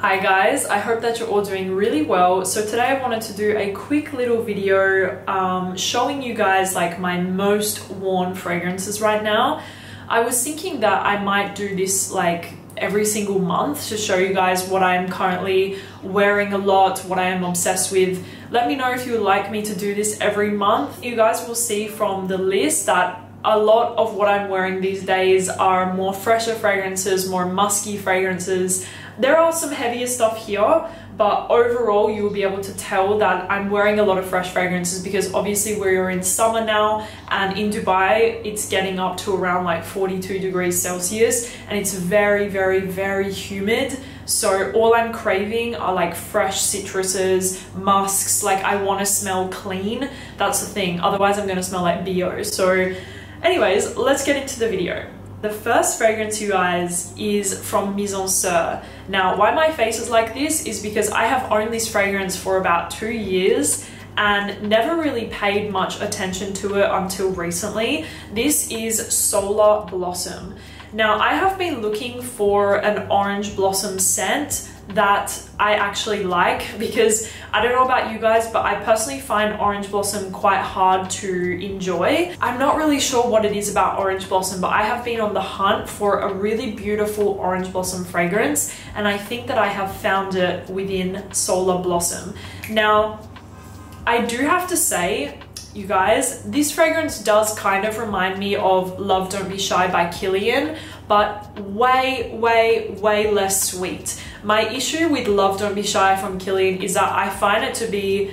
Hi guys, I hope that you're all doing really well. So today I wanted to do a quick little video showing you guys like my most worn fragrances right now. I was thinking that I might do this like every single month to show you guys what I'm currently wearing a lot, what I am obsessed with. Let me know if you would like me to do this every month. You guys will see from the list that a lot of what I'm wearing these days are more fresher fragrances, more musky fragrances. There are some heavier stuff here, but overall you will be able to tell that I'm wearing a lot of fresh fragrances because obviously we're in summer now, and in Dubai it's getting up to around like 42 degrees Celsius and it's very, very, very humid. So all I'm craving are like fresh citruses, musks, like I want to smell clean. That's the thing, otherwise I'm going to smell like BO. So anyways, let's get into the video. The first fragrance, you guys, is from Mizensir. Now, why my face is like this is because I have owned this fragrance for about 2 years and never really paid much attention to it until recently. This is Solar Blossom. Now, I have been looking for an orange blossom scent that I actually like because I don't know about you guys, but I personally find orange blossom quite hard to enjoy. I'm not really sure what it is about orange blossom, but I have been on the hunt for a really beautiful orange blossom fragrance, and I think that I have found it within Solar Blossom. Now, I do have to say, you guys, this fragrance does kind of remind me of Love Don't Be Shy by Kilian, but way, way, way less sweet. My issue with Love Don't Be Shy from Kilian is that I find it to be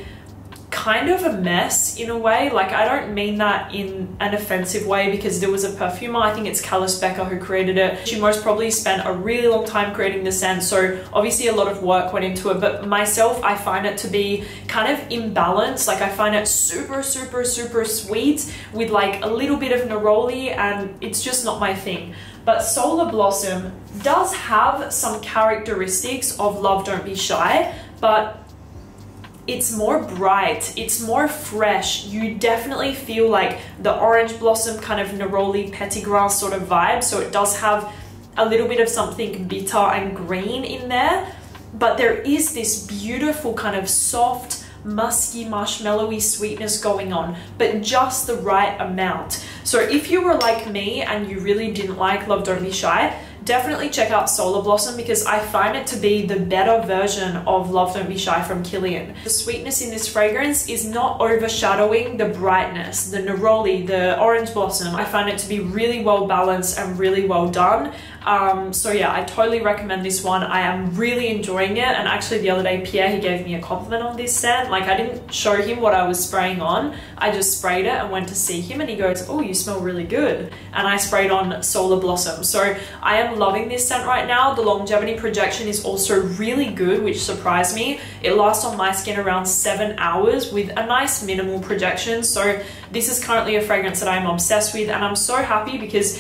kind of a mess in a way. Like, I don't mean that in an offensive way because there was a perfumer, I think it's Callis Becker, who created it. She most probably spent a really long time creating the scent, so obviously a lot of work went into it, but myself, I find it to be kind of imbalanced. Like, I find it super, super, super sweet with like a little bit of neroli, and it's just not my thing. But Solar Blossom does have some characteristics of Love Don't Be Shy, but it's more bright, it's more fresh. You definitely feel like the orange blossom kind of neroli petitgrain sort of vibe, so it does have a little bit of something bitter and green in there, but there is this beautiful kind of soft, musky, marshmallowy sweetness going on, but just the right amount. So if you were like me and you really didn't like Love Don't Be Shy, definitely check out Solar Blossom because I find it to be the better version of Love Don't Be Shy from Kilian. The sweetness in this fragrance is not overshadowing the brightness, the neroli, the orange blossom. I find it to be really well balanced and really well done. So yeah, I totally recommend this one. I am really enjoying it, and actually the other day Pierre, he gave me a compliment on this scent. Like, I didn't show him what I was spraying on, I just sprayed it and went to see him and he goes, oh, you smell really good. And I sprayed on Solar Blossom. So I am loving this scent right now. The longevity projection is also really good, which surprised me. It lasts on my skin around 7 hours with a nice minimal projection. So this is currently a fragrance that I'm obsessed with, and I'm so happy because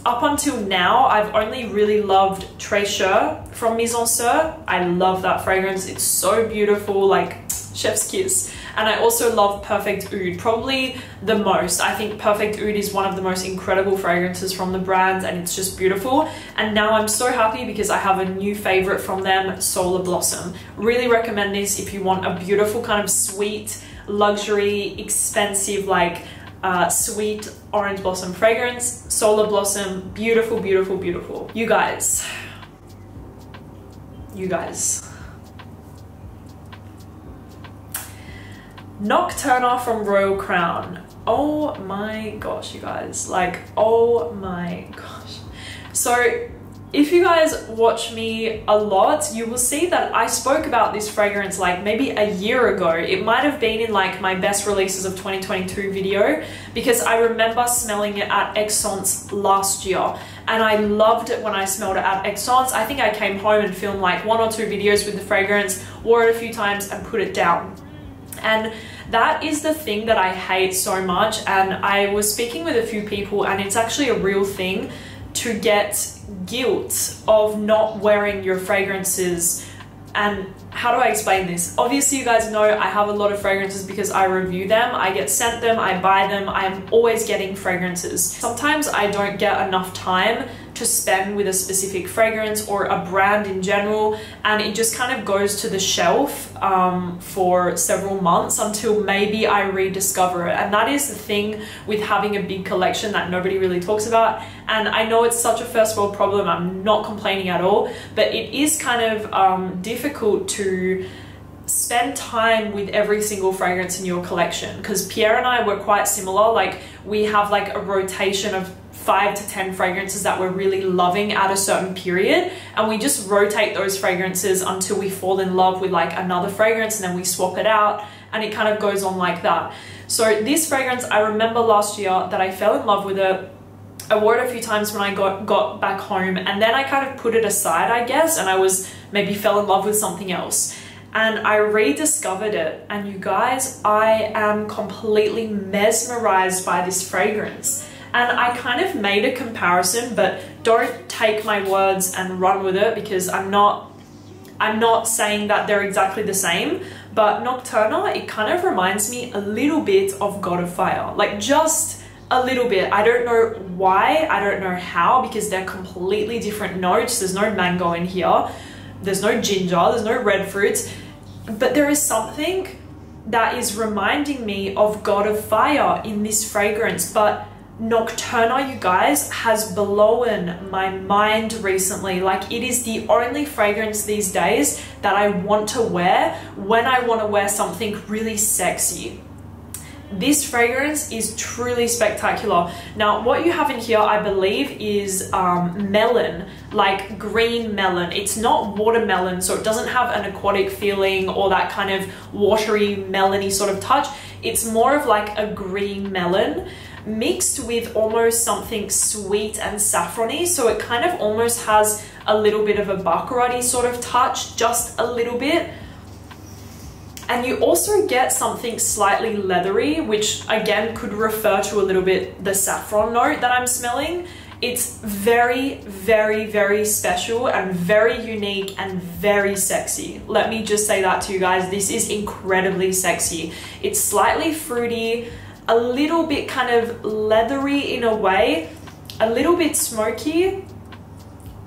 up until now, I've only really loved Treasure from Mizensir. I love that fragrance. It's so beautiful, like chef's kiss. And I also love Perfect Oud, probably the most. I think Perfect Oud is one of the most incredible fragrances from the brand, and it's just beautiful. And now I'm so happy because I have a new favorite from them, Solar Blossom. Really recommend this if you want a beautiful kind of sweet, luxury, expensive, like sweet orange blossom fragrance. Solar Blossom, beautiful, beautiful, beautiful. You guys, Nocturna from Royal Crown. Oh my gosh, you guys, like, oh my gosh. So if you guys watch me a lot, you will see that I spoke about this fragrance like maybe a year ago. It might have been in like my best releases of 2022 video because I remember smelling it at Aix-en-Provence last year, and I loved it when I smelled it at Aix-en-Provence. I think I came home and filmed like 1 or 2 videos with the fragrance, wore it a few times and put it down. And that is the thing that I hate so much, and I was speaking with a few people, and it's actually a real thing to get guilt of not wearing your fragrances. And how do I explain this? Obviously, you guys know I have a lot of fragrances because I review them, I get sent them, I buy them, I'm always getting fragrances. Sometimes I don't get enough time to spend with a specific fragrance or a brand in general, and it just kind of goes to the shelf for several months until maybe I rediscover it. And that is the thing with having a big collection that nobody really talks about. And I know it's such a first world problem, I'm not complaining at all, but it is kind of difficult to spend time with every single fragrance in your collection, because Pierre and I were quite similar. Like, we have like a rotation of 5 to 10 fragrances that we're really loving at a certain period, and we just rotate those fragrances until we fall in love with like another fragrance, and then we swap it out, and it kind of goes on like that. So this fragrance, I remember last year that I fell in love with it. I wore it a few times when I got back home, and then I kind of put it aside, I guess, and I was maybe fell in love with something else. And I rediscovered it, and you guys, I am completely mesmerized by this fragrance. And I kind of made a comparison, but don't take my words and run with it, because I'm not saying that they're exactly the same. But Nocturna, it kind of reminds me a little bit of God of Fire, like just a little bit. I don't know why, I don't know how, because they're completely different notes. There's no mango in here, there's no ginger, there's no red fruits, but there is something that is reminding me of God of Fire in this fragrance. But Nocturna, you guys, has blown my mind recently. Like, it is the only fragrance these days that I want to wear when I want to wear something really sexy. This fragrance is truly spectacular. Now, what you have in here, I believe, is melon, like green melon. It's not watermelon, so it doesn't have an aquatic feeling or that kind of watery, melony sort of touch. It's more of like a green melon mixed with almost something sweet and saffrony. So it kind of almost has a little bit of a baccarat sort of touch, just a little bit. And you also get something slightly leathery, which again could refer to a little bit the saffron note that I'm smelling. It's very, very, very special and very unique and very sexy. Let me just say that to you guys. This is incredibly sexy. It's slightly fruity, a little bit kind of leathery in a way, a little bit smoky,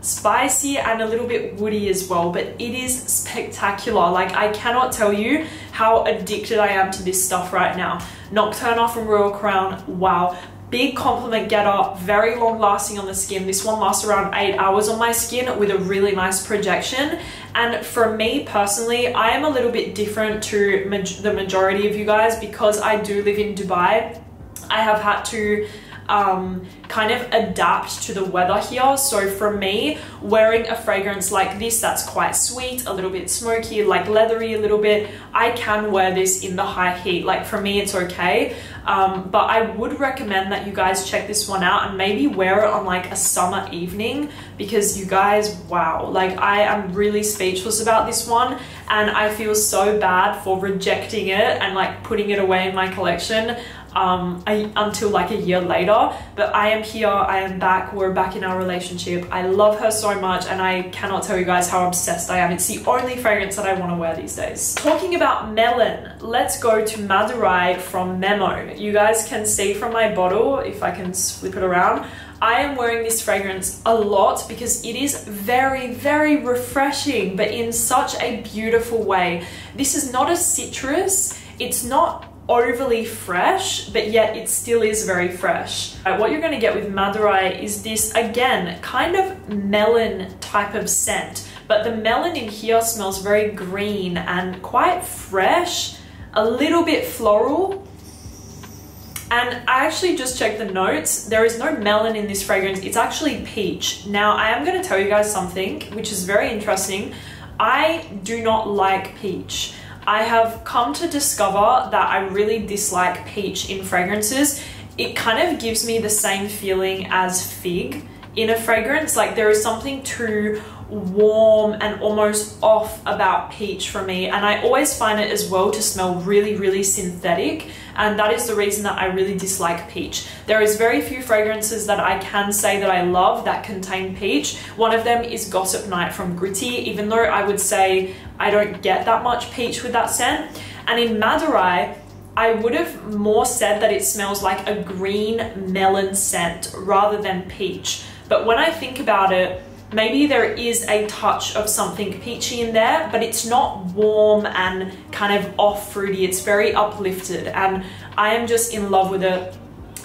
spicy, and a little bit woody as well, but it is spectacular. Like, I cannot tell you how addicted I am to this stuff right now. Nocturna from Royal Crown, wow. Big compliment getter, very long lasting on the skin. This one lasts around 8 hours on my skin with a really nice projection. And for me personally, I am a little bit different to the majority of you guys, because I do live in Dubai. I have had to kind of adapt to the weather here. So for me, wearing a fragrance like this that's quite sweet, a little bit smoky, like leathery a little bit, I can wear this in the high heat. Like, for me, it's okay. But I would recommend that you guys check this one out and maybe wear it on like a summer evening, because you guys, wow, like I am really speechless about this one, and I feel so bad for rejecting it and like putting it away in my collection until like a year later. But I am here, I am back, we're back in our relationship. I love her so much, and I cannot tell you guys how obsessed I am. It's the only fragrance that I want to wear these days. Talking about melon, let's go to MADURAI from Memo. You guys can see from my bottle, if I can flip it around, I am wearing this fragrance a lot because it is very, very refreshing, but in such a beautiful way. This is not a citrus, it's not overly fresh, but yet it still is very fresh. What you're going to get with MADURAI is this, again, kind of melon type of scent, but the melon in here smells very green and quite fresh, a little bit floral. And I actually just checked the notes. There is no melon in this fragrance. It's actually peach. Now, I am going to tell you guys something which is very interesting. I do not like peach. I have come to discover that I really dislike peach in fragrances. It kind of gives me the same feeling as fig in a fragrance. Like, there is something too warm and almost off about peach for me, and I always find it as well to smell really, really synthetic, and that is the reason that I really dislike peach. There is very few fragrances that I can say that I love that contain peach. One of them is Gossip Night from Gritty, even though I would say I don't get that much peach with that scent. And in MADURAI, I would have more said that it smells like a green melon scent rather than peach. but when I think about it, maybe there is a touch of something peachy in there, but it's not warm and kind of off fruity. It's very uplifted, and I am just in love with it.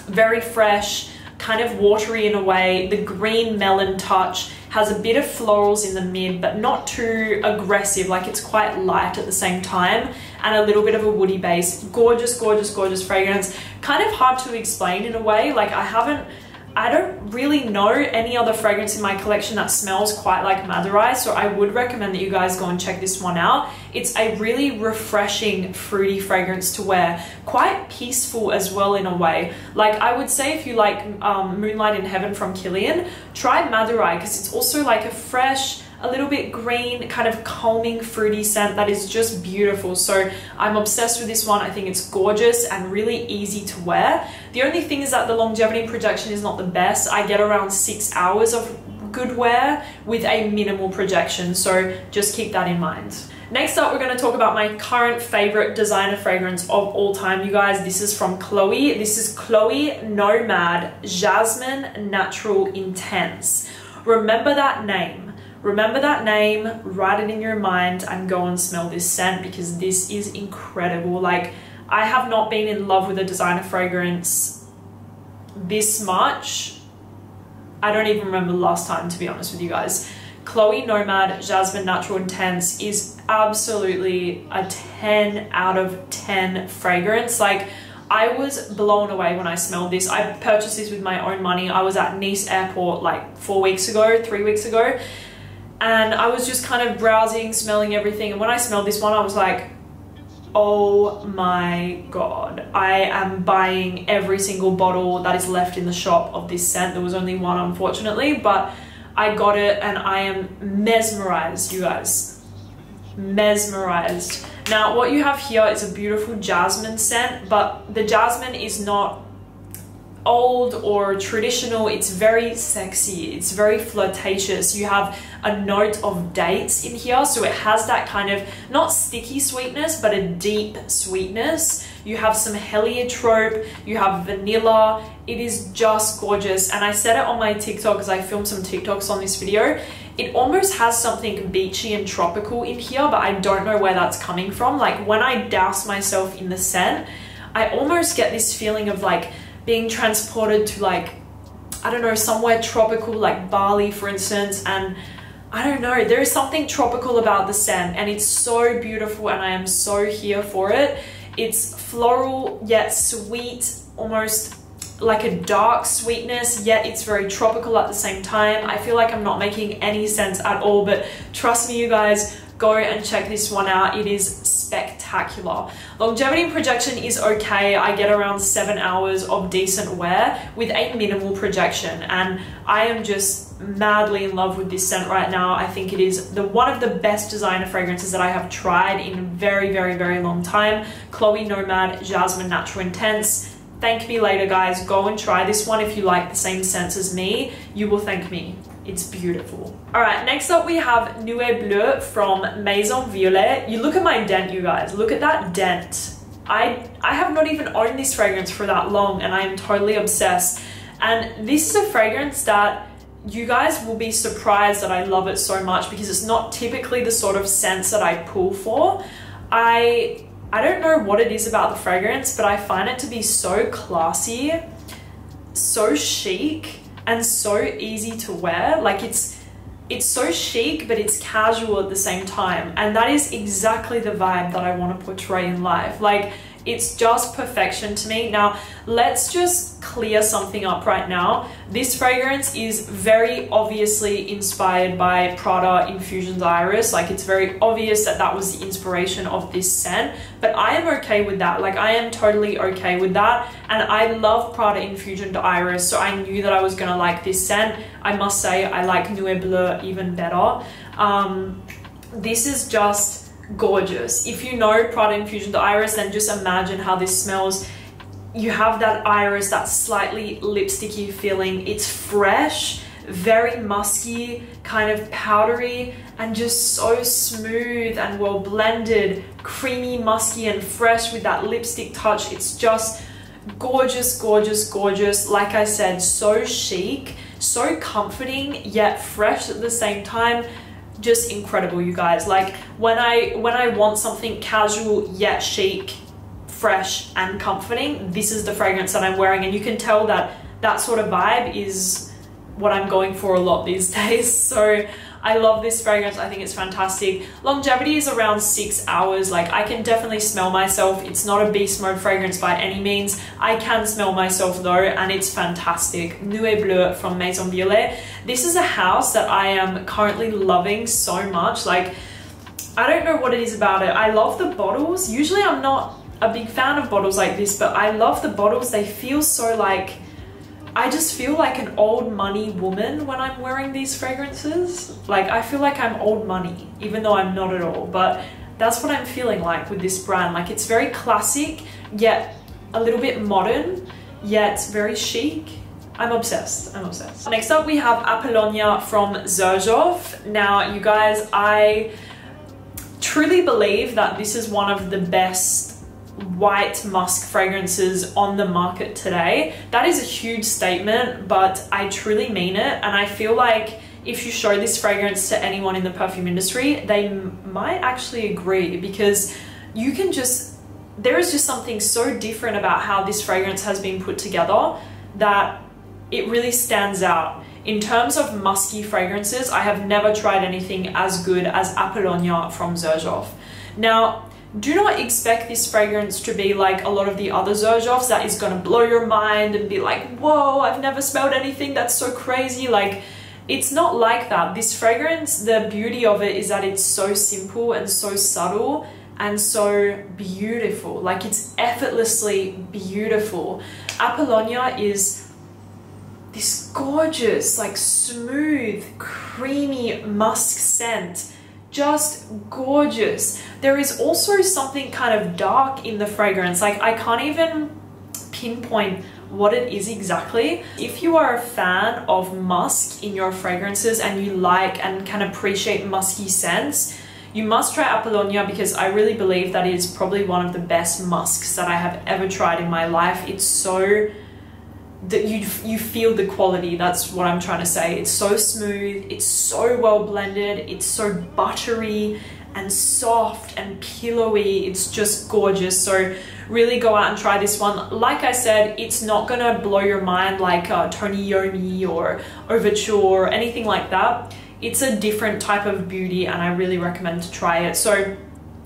Very fresh, kind of watery in a way. The green melon touch has a bit of florals in the mid, but not too aggressive. Like, it's quite light at the same time, and a little bit of a woody base. Gorgeous, gorgeous, gorgeous fragrance. Kind of hard to explain in a way. Like, I don't really know any other fragrance in my collection that smells quite like MADURAI, so I would recommend that you guys go and check this one out. It's a really refreshing, fruity fragrance to wear. Quite peaceful as well in a way. Like, I would say if you like Moonlight in Heaven from Kilian, try MADURAI, because it's also like a fresh, a little bit green, kind of calming, fruity scent that is just beautiful. So I'm obsessed with this one. I think it's gorgeous and really easy to wear. The only thing is that the longevity and projection is not the best. I get around 6 hours of good wear with a minimal projection, so just keep that in mind. Next up, we're going to talk about my current favorite designer fragrance of all time, you guys. This is from Chloe. This is Chloe Nomade Jasmin Natural Intense. Remember that name. Remember that name, write it in your mind, and go and smell this scent, because this is incredible. Like, I have not been in love with a designer fragrance this much. I don't even remember the last time, to be honest with you guys. Chloe Nomade Jasmin Natural Intense is absolutely a 10 out of 10 fragrance. Like, I was blown away when I smelled this. I purchased this with my own money. I was at Nice airport like 3 weeks ago. And I was just kind of browsing, smelling everything. And when I smelled this one, I was like, oh my God, I am buying every single bottle that is left in the shop of this scent. There was only one, unfortunately, but I got it and I am mesmerized, you guys. Mesmerized. Now, what you have here is a beautiful jasmine scent, but the jasmine is not old or traditional. It's very sexy, it's very flirtatious. You have a note of dates in here, so it has that kind of not sticky sweetness, but a deep sweetness. You have some heliotrope, you have vanilla. It is just gorgeous, and I said it on my TikTok because I filmed some TikToks on this video. It almost has something beachy and tropical in here, but I don't know where that's coming from. Like, when I douse myself in the scent, I almost get this feeling of like being transported to, like, I don't know, somewhere tropical, like Bali, for instance. And I don't know, there is something tropical about the scent, and it's so beautiful, and I am so here for it. It's floral yet sweet, almost like a dark sweetness, yet it's very tropical at the same time. I feel like I'm not making any sense at all, but trust me, you guys, go and check this one out. It is spectacular. Longevity and projection is okay. I get around 7 hours of decent wear with a minimal projection, and I am just madly in love with this scent right now. I think it is one of the best designer fragrances that I have tried in a very, very, very long time. Chloe Nomade Jasmin Natural Intense. Thank me later, guys. Go and try this one if you like the same scents as me. You will thank me. It's beautiful. All right, next up we have NUÉE BLEUE from Mizensir. You look at my dent, you guys. Look at that dent. I have not even owned this fragrance for that long, and I am totally obsessed. And this is a fragrance that you guys will be surprised that I love it so much, because it's not typically the sort of scents that I pull for. I don't know what it is about the fragrance, but I find it to be so classy, so chic, and so easy to wear. Like, it's so chic, but it's casual at the same time. And that is exactly the vibe that I want to portray in life. Like, it's just perfection to me. Now, let's just clear something up right now. This fragrance is very obviously inspired by Prada Infusion's Iris. Like, it's very obvious that that was the inspiration of this scent, but I am okay with that. Like, I am totally okay with that. And I love Prada Infusion Iris, so I knew that I was gonna like this scent. I must say, I like NUÉE BLEUE even better. This is just gorgeous. If you know Prada Infusion Iris, then just imagine how this smells. You have that iris, that slightly lipsticky feeling. It's fresh, very musky, kind of powdery, and just so smooth and well blended, creamy, musky, and fresh with that lipstick touch. It's just gorgeous, gorgeous, gorgeous. Like I said, so chic, so comforting yet fresh at the same time. Just incredible, you guys. Like when I want something casual yet chic, fresh and comforting, this is the fragrance that I'm wearing, and you can tell that that sort of vibe is what I'm going for a lot these days. So I love this fragrance. I think it's fantastic. Longevity is around 6 hours. Like I can definitely smell myself. It's not a beast mode fragrance by any means. I can smell myself though, and it's fantastic. NUÉE BLEUE from Mizensir. This is a house that I am currently loving so much. Like, I don't know what it is about it. I love the bottles. Usually I'm not a big fan of bottles like this, but I love the bottles. They feel so like, I just feel like an old money woman when I'm wearing these fragrances. Like I feel like I'm old money, even though I'm not at all, but that's what I'm feeling like with this brand. Like it's very classic, yet a little bit modern, yet very chic. I'm obsessed, I'm obsessed. Next up we have Apollonia from Xerjoff. Now you guys, I truly believe that this is one of the best white musk fragrances on the market today. That is a huge statement, but I truly mean it, and I feel like if you show this fragrance to anyone in the perfume industry, they might actually agree, because you can just, there is just something so different about how this fragrance has been put together that it really stands out. In terms of musky fragrances, I have never tried anything as good as Apollonia from Xerjoff. Now, do not expect this fragrance to be like a lot of the other Xerjoffs that is gonna blow your mind and be like, whoa, I've never smelled anything that's so crazy. Like, it's not like that. This fragrance, the beauty of it is that it's so simple and so subtle and so beautiful. Like, it's effortlessly beautiful. Apollonia is this gorgeous, like smooth, creamy musk scent. Just gorgeous. There is also something kind of dark in the fragrance. Like I can't even pinpoint what it is exactly. If you are a fan of musk in your fragrances and you like and can appreciate musky scents, you must try Apollonia, because I really believe that it is probably one of the best musks that I have ever tried in my life. It's so that you feel the quality. That's what I'm trying to say. It's so smooth, it's so well blended, it's so buttery and soft and pillowy. It's just gorgeous. So really go out and try this one. Like I said, it's not gonna blow your mind like Tony Yomi or Overture or anything like that. It's a different type of beauty, and I really recommend to try it. So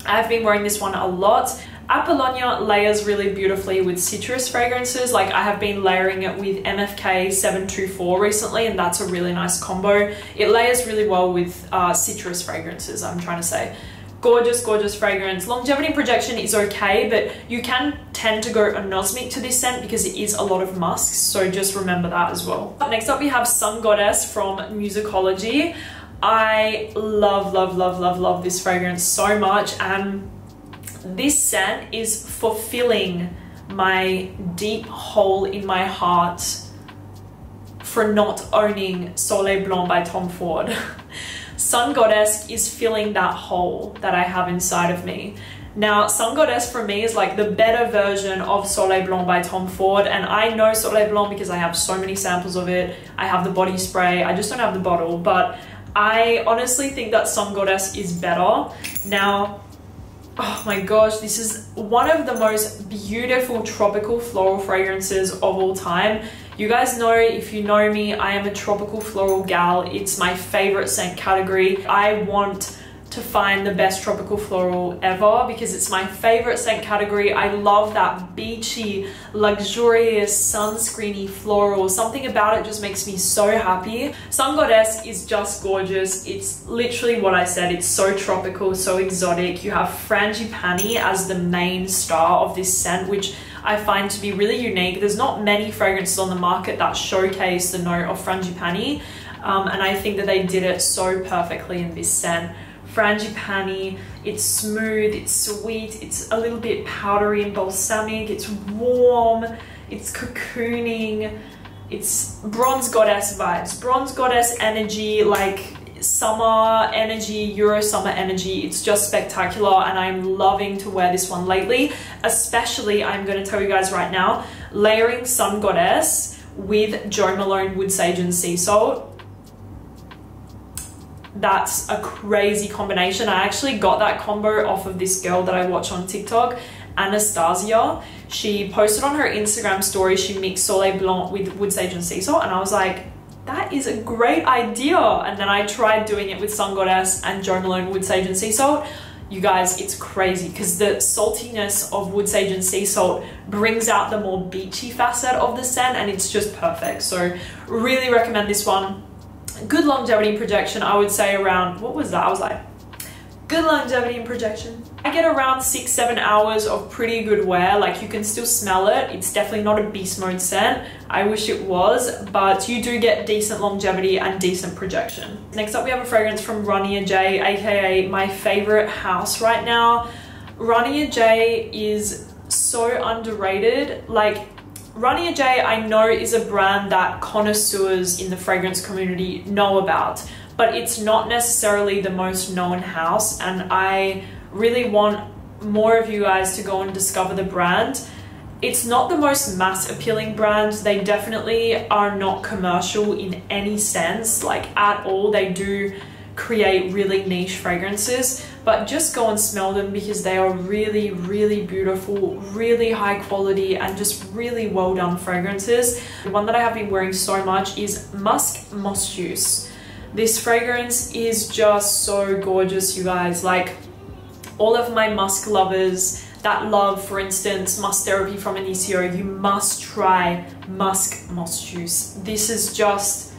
I've been wearing this one a lot. Apollonia layers really beautifully with citrus fragrances. Like I have been layering it with MFK 724 recently, and that's a really nice combo. It layers really well with citrus fragrances, I'm trying to say. Gorgeous, gorgeous fragrance. Longevity and projection is okay, but you can tend to go anosmic to this scent because it is a lot of musks, so just remember that as well. Next up we have Sun Goddess from Musicology. I love, love, love, love, love this fragrance so much, and this scent is fulfilling my deep hole in my heart for not owning Soleil Blanc by Tom Ford. Sun Goddess is filling that hole that I have inside of me. Now, Sun Goddess for me is like the better version of Soleil Blanc by Tom Ford, and I know Soleil Blanc because I have so many samples of it. I have the body spray, I just don't have the bottle, but I honestly think that Sun Goddess is better. Now, oh my gosh, this is one of the most beautiful tropical floral fragrances of all time. You guys know, if you know me, I am a tropical floral gal. It's my favorite scent category. I want to find the best tropical floral ever because it's my favorite scent category. I love that beachy, luxurious, sunscreeny floral. Something about it just makes me so happy. Sun Goddess is just gorgeous. It's literally what I said. It's so tropical, so exotic. You have Frangipani as the main star of this scent, which I find to be really unique. There's not many fragrances on the market that showcase the note of Frangipani, and I think that they did it so perfectly in this scent. Frangipani, it's smooth, it's sweet, it's a little bit powdery and balsamic, it's warm, it's cocooning, it's bronze goddess vibes, bronze goddess energy, like summer energy, Euro summer energy. It's just spectacular, and I'm loving to wear this one lately. Especially, I'm going to tell you guys right now, layering Sun Goddess with Jo Malone Wood Sage and Sea Salt. That's a crazy combination. I actually got that combo off of this girl that I watch on TikTok, Anastasia. She posted on her Instagram story, she mixed Soleil Blanc with Wood Sage and Sea Salt, and I was like, that is a great idea. And then I tried doing it with Sun Goddess and Jo Malone Wood Sage and Sea Salt. You guys, it's crazy because the saltiness of Wood Sage and Sea Salt brings out the more beachy facet of the scent, and it's just perfect. So really recommend this one. Good longevity and projection, I would say around, what was that? I was like, good longevity and projection. I get around 6-7 hours of pretty good wear. Like, you can still smell it. It's definitely not a beast mode scent. I wish it was, but you do get decent longevity and decent projection. Next up, we have a fragrance from RANIA J, aka my favorite house right now. RANIA J is so underrated. Like, RANIA J, I know, is a brand that connoisseurs in the fragrance community know about, but it's not necessarily the most known house, and I really want more of you guys to go and discover the brand. It's not the most mass appealing brand. They definitely are not commercial in any sense, like at all. They do create really niche fragrances, but just go and smell them because they are really, really beautiful, really high quality, and just really well done fragrances. The one that I have been wearing so much is MUSC MOSCHUS. This fragrance is just so gorgeous, you guys. Like, all of my musk lovers that love, for instance, Musk Therapy from Initio, you must try MUSC MOSCHUS. This is just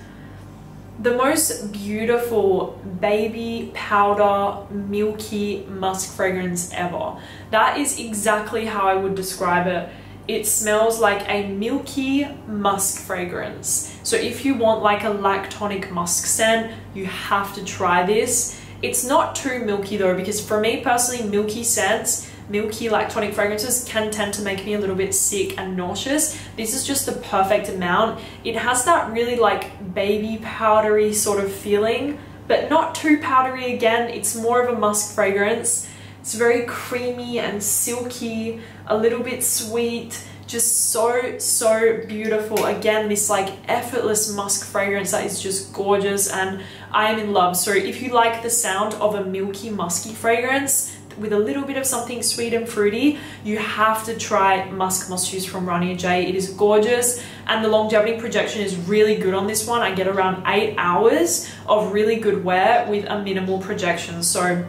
the most beautiful baby powder milky musk fragrance ever. That is exactly how I would describe it. It smells like a milky musk fragrance. So if you want like a lactonic musk scent, you have to try this. It's not too milky though, because for me personally, milky scents, milky lactonic fragrances can tend to make me a little bit sick and nauseous. This is just the perfect amount. It has that really like baby powdery sort of feeling, but not too powdery again. It's more of a musk fragrance. It's very creamy and silky, a little bit sweet, just so beautiful. Again, this like effortless musk fragrance that is just gorgeous, and I am in love. So if you like the sound of a milky musky fragrance with a little bit of something sweet and fruity, you have to try MUSC MOSCHUS from RANIA J. It is gorgeous, and the longevity projection is really good on this one. I get around 8 hours of really good wear with a minimal projection. So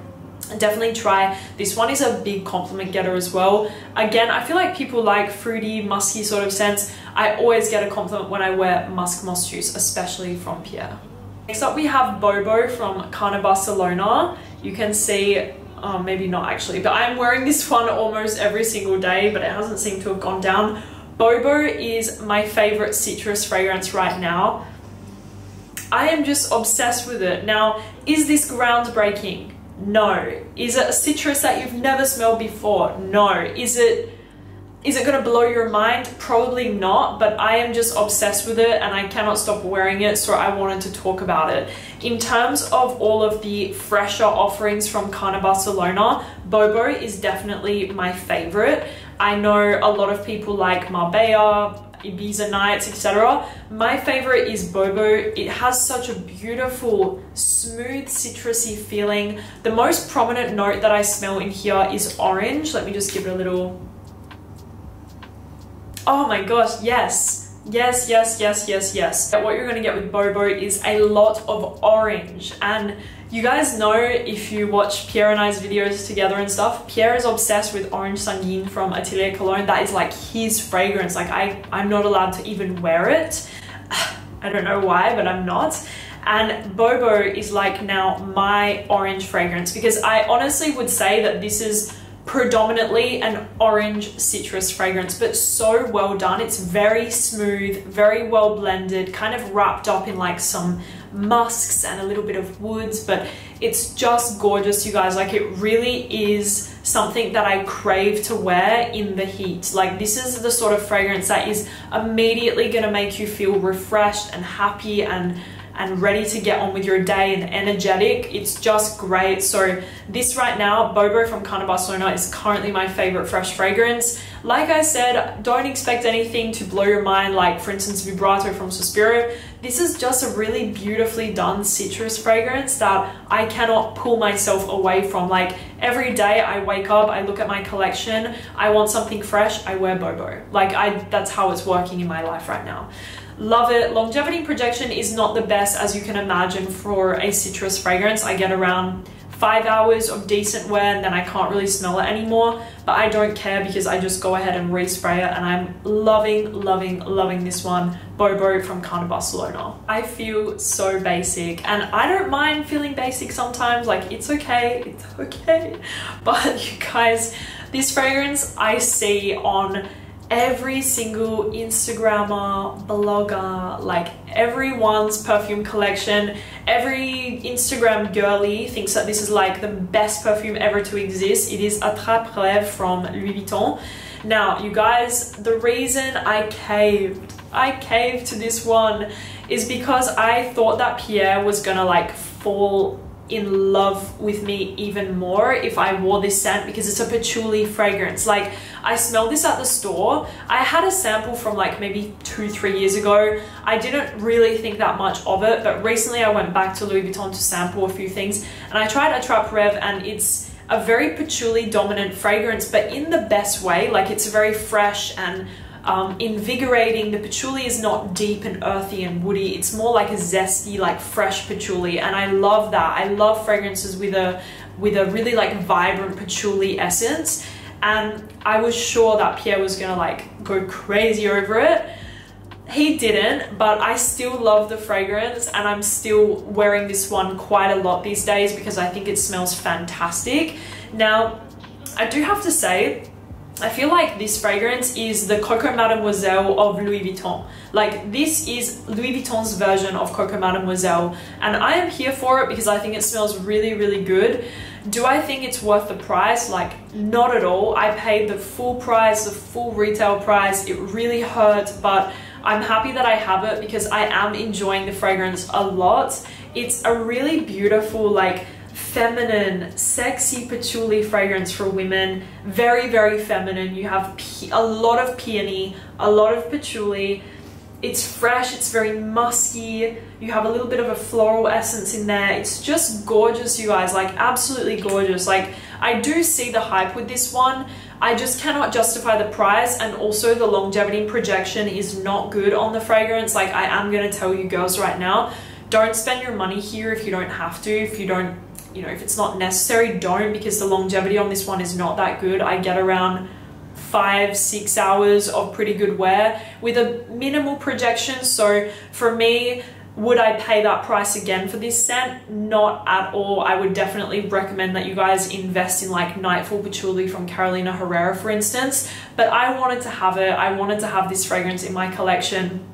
definitely try. This one is a big compliment getter as well. Again, I feel like people like fruity, musky sort of scents. I always get a compliment when I wear MUSC MOSCHUS, especially from Pierre. Next up, we have Bobo from Carner, Barcelona. You can see, maybe not actually, but I'm wearing this one almost every single day, but it hasn't seemed to have gone down. Bobo is my favorite citrus fragrance right now. I am just obsessed with it. Now, is this groundbreaking? No. Is it a citrus that you've never smelled before? No. Is it gonna blow your mind? Probably not, but I am just obsessed with it and I cannot stop wearing it, so I wanted to talk about it. In terms of all of the fresher offerings from Carner, Barcelona, Bobo is definitely my favorite. I know a lot of people like Marbella, Ibiza nights, etc. My favorite is Bobo. It has such a beautiful, smooth, citrusy feeling. The most prominent note that I smell in here is orange. Let me just give it a little... Oh my gosh, yes. Yes, yes, yes, yes, yes. What you're gonna get with Bobo is a lot of orange. And you guys know, if you watch Pierre and I's videos together and stuff, Pierre is obsessed with Orange Sanguine from Atelier Cologne. That is like his fragrance. Like I'm not allowed to even wear it. I don't know why, but I'm not. And Bobo is like now my orange fragrance, because I honestly would say that this is predominantly an orange citrus fragrance, but so well done. It's very smooth, very well blended, kind of wrapped up in like some musks and a little bit of woods, but it's just gorgeous, you guys. Like, it really is something that I crave to wear in the heat. Like, this is the sort of fragrance that is immediately gonna make you feel refreshed and happy and ready to get on with your day and energetic. It's just great. So this right now, Bobo from Carner, Barcelona, is currently my favorite fresh fragrance. Like I said, don't expect anything to blow your mind, like for instance Vibrato from Suspiro. This is just a really beautifully done citrus fragrance that I cannot pull myself away from. Like every day I wake up, I look at my collection, I want something fresh, I wear Bobo. Like that's how it's working in my life right now. Love it. Longevity projection is not the best, as you can imagine, for a citrus fragrance. I get around 5 hours of decent wear and then I can't really smell it anymore, but I don't care because I just go ahead and respray it, and I'm loving this one, Bobo from Carner, Barcelona. I feel so basic, and I don't mind feeling basic sometimes. Like it's okay, but you guys, this fragrance I see on every single Instagrammer, blogger, like everyone's perfume collection. Every Instagram girly thinks that this is like the best perfume ever to exist. It is Attrape-Rêves from Louis Vuitton. Now, you guys, the reason I caved to this one is because I thought that Pierre was gonna like fall in love with me even more if I wore this scent, because it's a patchouli fragrance. Like I smelled this at the store. I had a sample from like maybe 2-3 years ago. I didn't really think that much of it, but recently I went back to Louis Vuitton to sample a few things, and I tried Attrape-Rêves, and it's a very patchouli dominant fragrance, but in the best way. Like it's very fresh and invigorating. The patchouli is not deep and earthy and woody. It's more like a zesty, like fresh patchouli, and I love that. I love fragrances with a really like vibrant patchouli essence, and I was sure that Pierre was gonna like go crazy over it. He didn't, but I still love the fragrance, and I'm still wearing this one quite a lot these days because I think it smells fantastic. Now, I do have to say, I feel like this fragrance is the Coco Mademoiselle of Louis Vuitton. Like this is Louis Vuitton's version of Coco Mademoiselle, and I am here for it because I think it smells really good. Do I think it's worth the price? Like not at all. I paid the full price, the full retail price. It really hurt, but I'm happy that I have it because I am enjoying the fragrance a lot. It's a really beautiful, like feminine, sexy patchouli fragrance for women. Very feminine. You have a lot of peony, a lot of patchouli. It's fresh, it's very musky. You have a little bit of a floral essence in there. It's just gorgeous, you guys, like absolutely gorgeous. Like I do see the hype with this one. I just cannot justify the price, and also the longevity projection is not good on the fragrance. Like I am going to tell you girls right now, don't spend your money here if you don't have to. If you don't, you know, if it's not necessary, don't, because the longevity on this one is not that good. I get around 5-6 hours of pretty good wear with a minimal projection. So for me, would I pay that price again for this scent? Not at all. I would definitely recommend that you guys invest in like Nightfall Patchouli from Carolina Herrera, for instance. But I wanted to have it. I wanted to have this fragrance in my collection.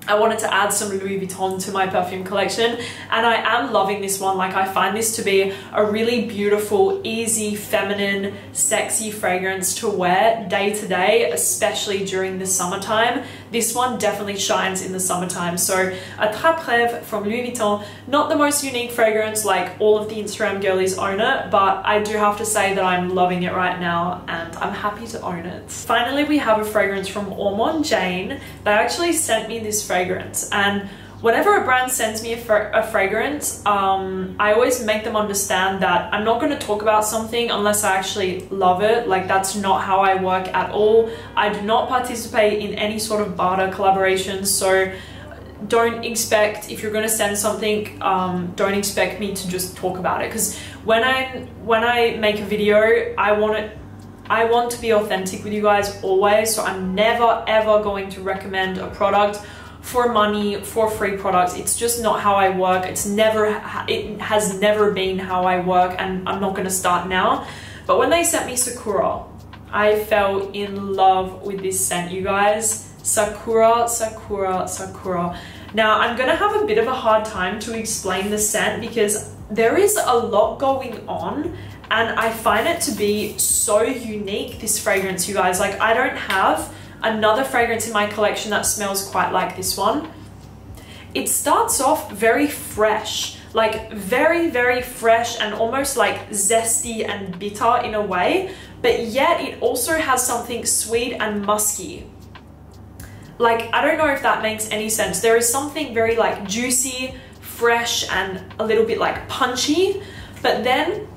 I wanted to add some Louis Vuitton to my perfume collection, and I am loving this one. Like I find this to be a really beautiful, easy, feminine, sexy fragrance to wear day to day, especially during the summertime. This one definitely shines in the summertime. So Attrape-Rêves from Louis Vuitton, not the most unique fragrance, like all of the Instagram girlies own it, but I do have to say that I'm loving it right now and I'm happy to own it. Finally, we have a fragrance from Ormond, Jayne. They actually sent me this fragrance, and whenever a brand sends me a fragrance, I always make them understand that I'm not going to talk about something unless I actually love it. Like that's not how I work at all. I do not participate in any sort of barter collaborations, so don't expect, if you're going to send something, don't expect me to just talk about it, because when I make a video, I want to be authentic with you guys always. So I'm never ever going to recommend a product for money, for free products. It's just not how I work. It has never been how I work, and I'm not going to start now. But when they sent me Sakura, I fell in love with this scent, you guys. Sakura. Now I'm going to have a bit of a hard time to explain the scent because there is a lot going on, and I find it to be so unique, this fragrance, you guys. Like I don't have another fragrance in my collection that smells quite like this one. It starts off very fresh. like very, very fresh and almost like zesty and bitter in a way, but yet it also has something sweet and musky. Like, I don't know if that makes any sense. There is something very like juicy, fresh, and a little bit like punchy, but then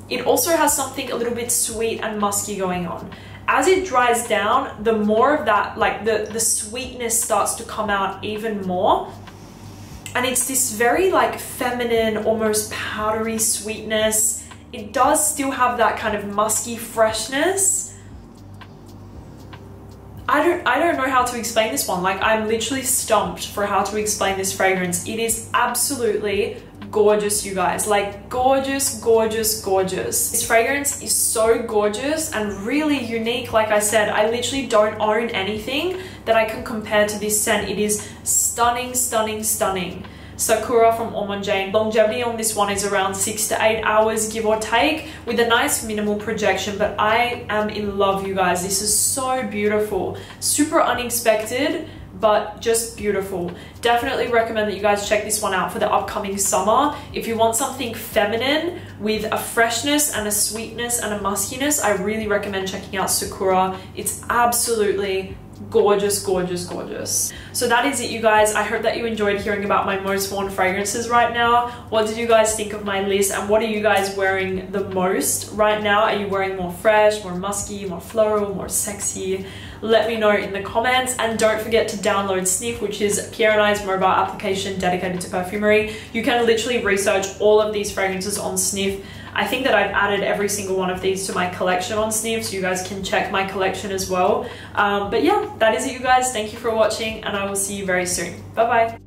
it also has something a little bit sweet and musky going on. As it dries down, the more of that, like the sweetness starts to come out even more. And it's this very like feminine, almost powdery sweetness. It does still have that kind of musky freshness. I don't know how to explain this one. Like, I'm literally stumped for how to explain this fragrance. It is absolutely gorgeous, you guys. Like, gorgeous, gorgeous, gorgeous. This fragrance is so gorgeous and really unique. Like I said, I literally don't own anything that I can compare to this scent. It is stunning, stunning, stunning. Sakura from Ormond Jayne. Longevity on this one is around 6 to 8 hours, give or take, with a nice minimal projection, but I am in love, you guys. This is so beautiful. Super unexpected, but just beautiful. Definitely recommend that you guys check this one out for the upcoming summer. If you want something feminine with a freshness and a sweetness and a muskiness, I really recommend checking out Sakura. It's absolutely gorgeous, gorgeous, gorgeous. So that is it, you guys. I hope that you enjoyed hearing about my most worn fragrances right now. What did you guys think of my list, and what are you guys wearing the most right now? Are you wearing more fresh, more musky, more floral, more sexy? Let me know in the comments, and don't forget to download Sniff, which is Pierre and I's mobile application dedicated to perfumery. You can literally research all of these fragrances on Sniff. I think that I've added every single one of these to my collection on Sniff, so you guys can check my collection as well. But yeah, that is it, you guys. Thank you for watching, and I will see you very soon. Bye bye.